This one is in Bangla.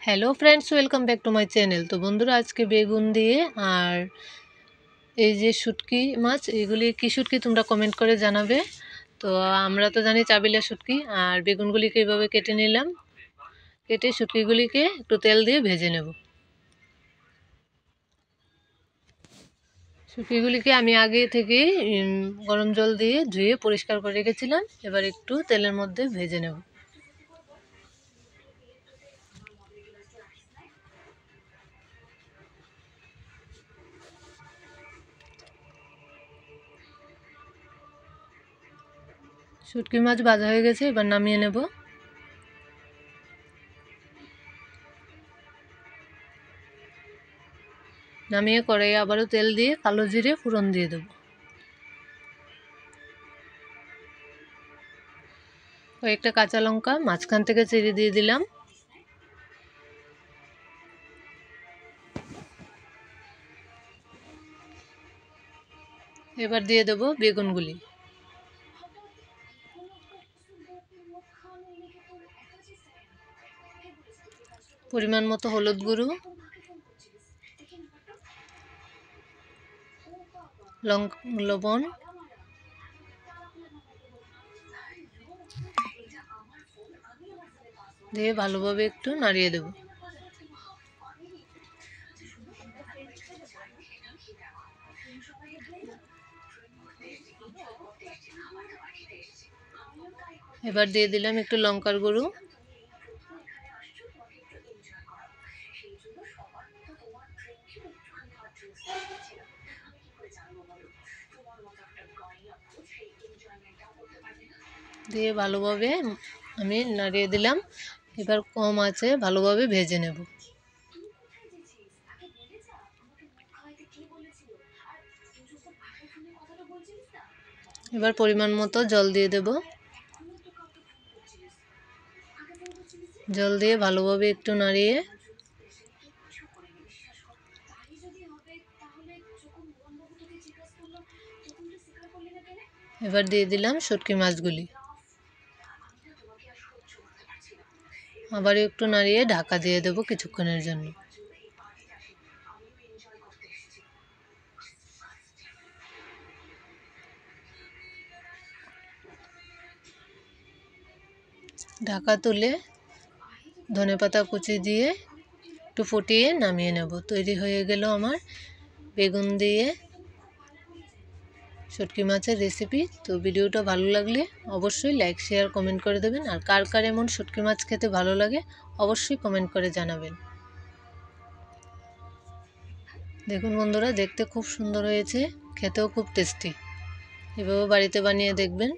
Hello friends, welcome back to my channel. তো বন্ধুরা, আজকে বেগুন দিয়ে আর এই যে শুটকি মাছ, এগুলি কী শুটকি তোমরা কমেন্ট করে জানাবে। তো আমরা তো জানি চাবিলা শুটকি, আর বেগুনগুলিকে এভাবে কেটে নিলাম। কেটে শুটকিগুলিকে একটু তেল দিয়ে ভেজে নেব। শুটকিগুলিকে আমি আগে থেকে গরম জল দিয়ে ধুয়ে পরিষ্কার করে রেখেছিলাম। এবার একটু তেলের মধ্যে ভেজে নেব। শুটকি মাছ ভাজা হয়ে গেছে, এবার নামিয়ে নেব। নামিয়ে কড়াইয়ে আবারও তেল দিয়ে কালো জিরে ফোড়ন দিয়ে দেব। কয়েকটা কাঁচা লঙ্কা মাঝখান থেকে চিড়ে দিয়ে দিলাম। এবার দিয়ে দেব বেগুনগুলি। পরিমাণ মতো হলুদ গুঁড়ো, লবণ, দিয়ে ভালোভাবে একটু নাড়িয়ে দেব। এবার দিয়ে দিলাম একটু লঙ্কার গুঁড়ো, দিয়ে ভালোভাবে আমি নাড়িয়ে দিলাম। এবার কম আঁচে ভালোভাবে ভেজে নেব। এবার পরিমাণ মতো জল দিয়ে দেব। জল দিয়ে ভালোভাবে একটু নাড়িয়ে এবার দিয়ে দিলাম শুটকি মাছগুলি। আবার একটু নাড়িয়ে ঢাকা দিয়ে দেব কিছুক্ষণের জন্য। ঢাকা তুলে ধনেপাতা কুচি দিয়ে একটু ফুটিয়ে নামিয়ে নেব। তৈরি হয়ে গেল আমার বেগুন দিয়ে শুটকি মাছের রেসিপি। তো ভিডিওটা ভালো লাগলে অবশ্যই লাইক, শেয়ার, কমেন্ট করে দেবেন। আর কার কার এমন শুটকি মাছ খেতে ভালো লাগে অবশ্যই কমেন্ট করে জানাবেন। দেখুন বন্ধুরা, দেখতে খুব সুন্দর হয়েছে, খেতেও খুব টেস্টি। এভাবে বাড়িতে বানিয়ে দেখবেন।